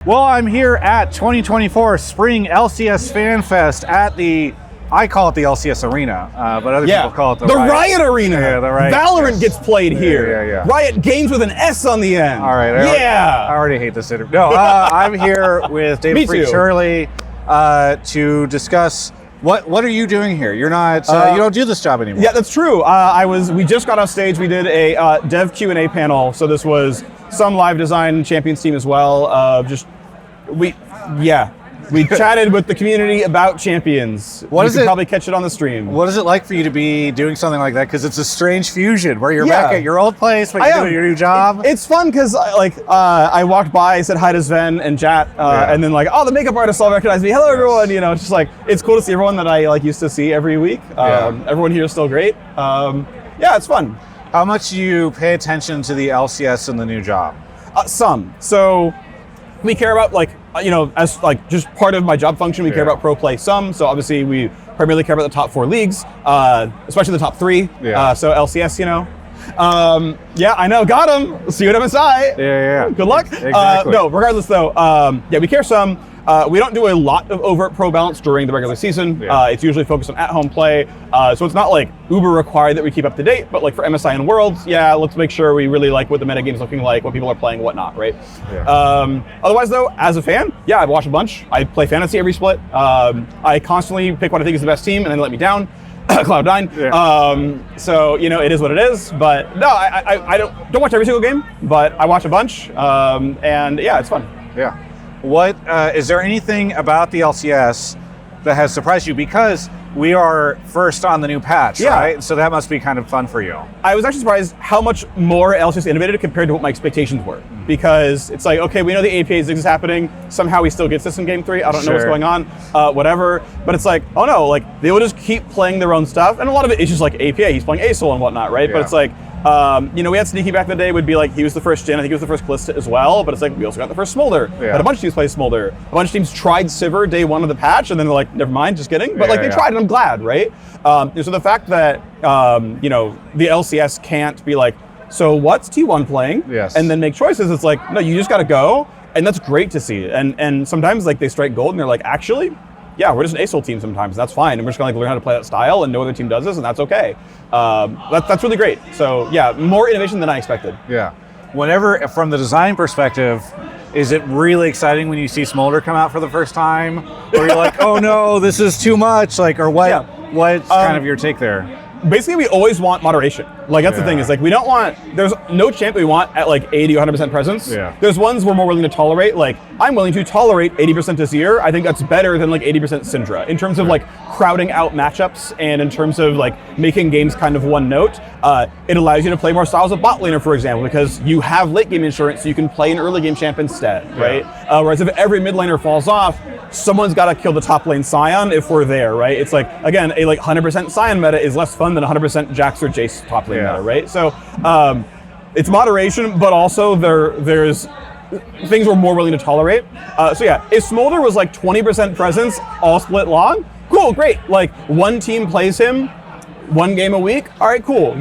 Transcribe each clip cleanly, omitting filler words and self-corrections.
Well, I'm here at 2024 Spring LCS Fan Fest at I call it the LCS Arena, but other people call it the Riot Arena. Yeah, the Riot. Valorant gets played here. Yeah. Riot Games with an S on the end. All right. I already hate this interview. No, I'm here with David Phreak Shirley to discuss what are you doing here? You're not. You don't do this job anymore. Yeah, that's true. We just got off stage. We did a dev Q&A panel. So this was some live design champions team as well. We chatted with the community about champions. You could probably catch it on the stream. What is it like for you to be doing something like that? Because it's a strange fusion where you're back at your old place, but you're doing your new job. It's fun because I walked by, I said hi to Sven and Jat, and then the makeup artists all recognized me. Hello, everyone. It's just it's cool to see everyone that I used to see every week. Everyone here is still great. It's fun. How much do you pay attention to the LCS and the new job? Some. So we care about as just part of my job function, we care about pro play some. So obviously we primarily care about the top 4 leagues, especially the top 3. So LCS, I know, got him. See you at MSI. Yeah. Good luck. Exactly. No, regardless though, we care some. We don't do a lot of overt pro balance during the regular season. It's usually focused on at-home play. So it's not uber required that we keep up to date, but for MSI and Worlds, let's make sure we really like what the metagame's looking like, what people are playing, whatnot, right? Otherwise though, as a fan, I watch a bunch. I play fantasy every split. I constantly pick what I think is the best team and then let me down. Cloud9. So, it is what it is. But no, I don't watch every single game, but I watch a bunch. It's fun. Yeah. What is there anything about the LCS that has surprised you? Because we are first on the new patch, right? So that must be kind of fun for you. I was actually surprised how much more LCS innovated compared to what my expectations were. Because it's okay, we know the APA is happening. Somehow he still gets this in Game 3. I don't know what's going on, whatever. But it's oh no, they will just keep playing their own stuff. And a lot of it is just APA. He's playing ASOL and whatnot, right? But it's we had Sneaky back in the day, would be he was the first gen, I think he was the first Callista as well, but it's we also got the first Smolder. Had a bunch of teams play Smolder. A bunch of teams tried Sivir day 1 of the patch, and then they're never mind, just kidding. But they tried, and I'm glad, right? So the fact that, the LCS can't be so what's T1 playing? And then make choices, it's no, you just gotta go, and that's great to see. And sometimes they strike gold, and they're actually, we're just an ASOL team sometimes. That's fine. And we're just going to learn how to play that style, and no other team does this, and that's okay. That's really great. So more innovation than I expected. Yeah. Whenever, from the design perspective, is it really exciting when you see Smolder come out for the first time? Or you're oh no, this is too much? Or what? What's kind of your take there? Basically, we always want moderation. That's the thing is we don't want, there's no champ we want at 80 or 100% presence. There's ones we're more willing to tolerate. I'm willing to tolerate 80% this year. I think that's better than 80% Syndra in terms of crowding out matchups and in terms of making games kind of one note. It allows you to play more styles of bot laner, for example, because you have late game insurance, so you can play an early game champ instead, right? Whereas if every mid laner falls off, someone's got to kill the top lane Scion if we're there, right? It's again, a 100% Scion meta is less fun than 100% Jax or Jace top lane meta, right? So it's moderation, but also there's things we're more willing to tolerate. If Smolder was 20% presence all split long, cool, great. One team plays him 1 game a week, all right, cool.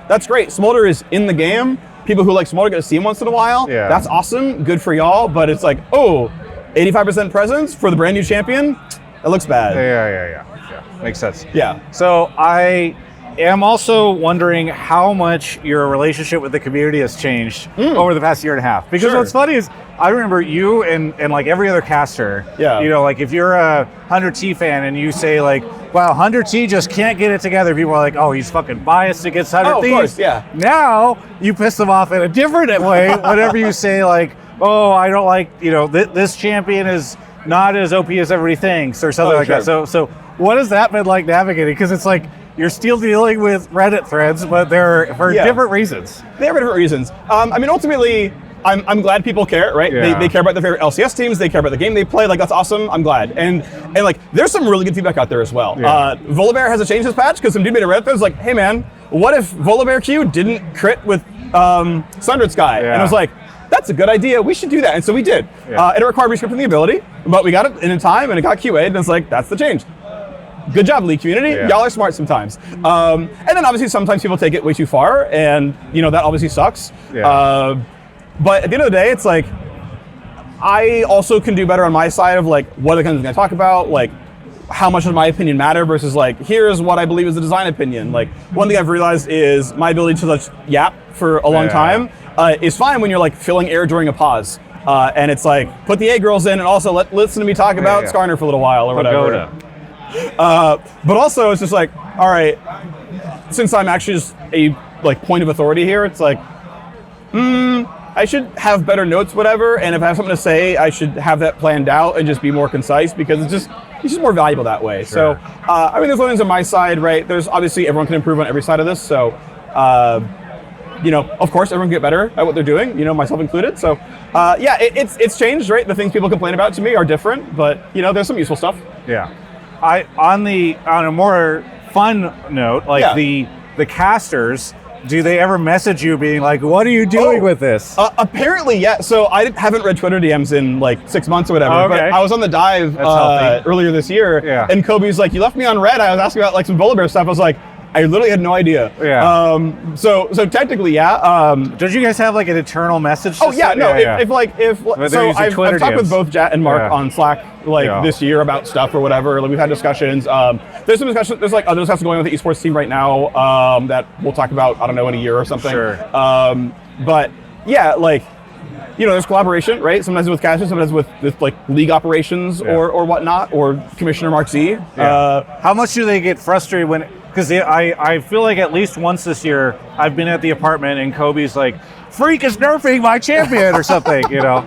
That's great. Smolder is in the game. People who like Smolder get to see him once in a while. That's awesome, good for y'all, but it's 85% presence for the brand new champion, that looks bad. Yeah. Makes sense. Yeah. So I am also wondering how much your relationship with the community has changed over the past year and a half. Because what's funny is I remember you and every other caster, if you're a 100T fan and you say wow, 100T just can't get it together, people are oh, he's fucking biased against 100T. Oh, of course, Now you piss them off in a different way whenever you say oh, I don't this champion is not as OP as everybody thinks, or something that. So what has that been navigating? Because it's you're still dealing with Reddit threads, but they're for different reasons. They have different reasons. Ultimately, I'm glad people care, right? They care about their favorite LCS teams. They care about the game they play. That's awesome. I'm glad. And there's some really good feedback out there as well. Volibear has to change his patch because some dude made a Reddit thread. Was hey man, what if Volibear Q didn't crit with Sundered Sky? And I was that's a good idea. We should do that. And so we did. And it required rescripting the ability, but we got it in time and it got QA'd, and it's that's the change. Good job, League community. Y'all are smart sometimes. And then obviously sometimes people take it way too far, and that obviously sucks. But at the end of the day, it's I also can do better on my side of like what are the kinds of things I talk about, like how much does my opinion matter versus like here's what I believe is a design opinion. Like one thing I've realized is my ability to just yap for a long time is fine when you're like filling air during a pause. And it's like put the egg rolls in and also listen to me talk about Skarner for a little while or whatever. But also it's just like, all right, since I'm actually just a like point of authority here, it's like, I should have better notes, whatever, and if I have something to say, I should have that planned out and just be more concise because it's just more valuable that way. Sure. So, I mean, there's one things on my side, right? There's obviously everyone can improve on every side of this. So, you know, of course, everyone can get better at what they're doing, you know, myself included. So, yeah, it's changed, right? The things people complain about to me are different, but you know, there's some useful stuff. Yeah. On a more fun note, like the casters. Do they ever message you being like, what are you doing with this? Apparently, yeah. So I haven't read Twitter DMs in like 6 months or whatever, but I was on the dive earlier this year, and Kobe's like, you left me on red. I was asking about like some Polar Bear stuff. I was like, I literally had no idea. Yeah. So technically, yeah. Did you guys have like an eternal message? Oh yeah, no. So I've talked with both Jet and Mark on Slack this year about stuff or whatever. Like we've had discussions. There's some discussion. There's like other discussions going on with the esports team right now that we'll talk about. I don't know, in a year or something. Sure. But yeah, like. You know, there's collaboration, right? Sometimes with casters, sometimes with like league operations or whatnot, or Commissioner Mark Z. Yeah. How much do they get frustrated when? Because I feel like at least once this year I've been at the apartment and Kobe's like, "Phreak is nerfing my champion" or something. You know.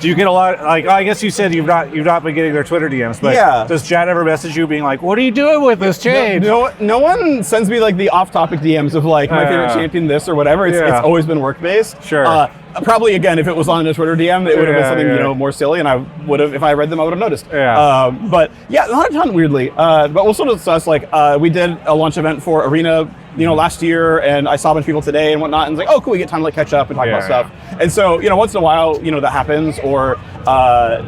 Do you get a lot? Like I guess you said you've not been getting their Twitter DMs, but does Chad ever message you being like, "What are you doing with this change?" No one sends me like the off-topic DMs of like my favorite champion this or whatever. It's always been work-based. Sure. Probably again, if it was on a Twitter DM, it would have been something you know more silly, and I would have, if I read them, I would have noticed. Yeah. But yeah, not a ton weirdly. But we'll still discuss like we did a launch event for Arena, you know, last year, and I saw a bunch of people today and whatnot, and it's like, oh, cool, we get time to like catch up and talk about stuff. And so you know, once in a while, you know, that happens, or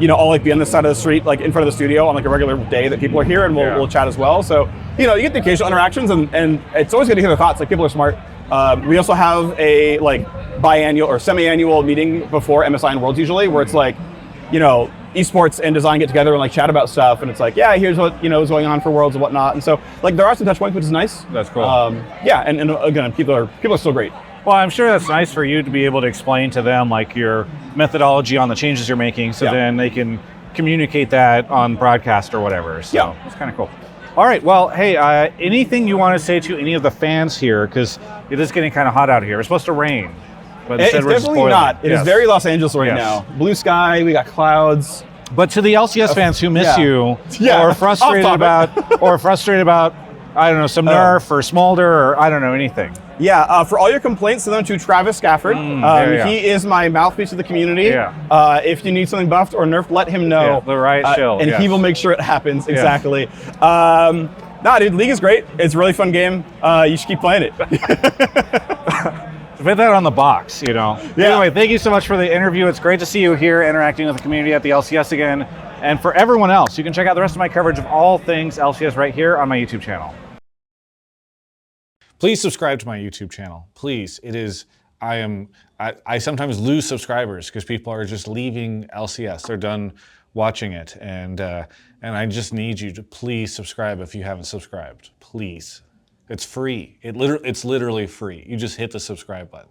you know, I'll like be on this side of the street, like in front of the studio on like a regular day that people are here, and we'll chat as well. So you know, you get the occasional interactions, and it's always good to hear their thoughts. Like people are smart. We also have a like biannual or semi-annual meeting before MSI and Worlds usually, where it's like, you know, esports and design get together and like chat about stuff, and it's like, yeah, here's what you know is going on for Worlds and whatnot. And so like there are some touch points, which is nice. That's cool. Yeah, and again, people are still great. Well, I'm sure that's nice for you to be able to explain to them like your methodology on the changes you're making, so then they can communicate that on broadcast or whatever. So it's kind of cool. All right, well, hey, anything you want to say to any of the fans here, because it is getting kind of hot out here. It's supposed to rain. But it's definitely not. It is very Los Angeles right now. Blue sky, we got clouds. But to the LCS fans who miss you, or frustrated about, I don't know, some nerf or smolder or I don't know, anything. Yeah, for all your complaints, send them to Travis Gafford. He is my mouthpiece of the community. If you need something buffed or nerfed, let him know. The right shield. And he will make sure it happens, exactly. Nah, dude, League is great. It's a really fun game. You should keep playing it. Put that on the box, you know. Anyway, thank you so much for the interview. It's great to see you here interacting with the community at the LCS again. And for everyone else, you can check out the rest of my coverage of all things LCS right here on my YouTube channel. Please subscribe to my YouTube channel. Please. It is, I sometimes lose subscribers because people are just leaving LCS. They're done watching it. And I just need you to please subscribe if you haven't subscribed. Please. It's free. It's literally free. You just hit the subscribe button.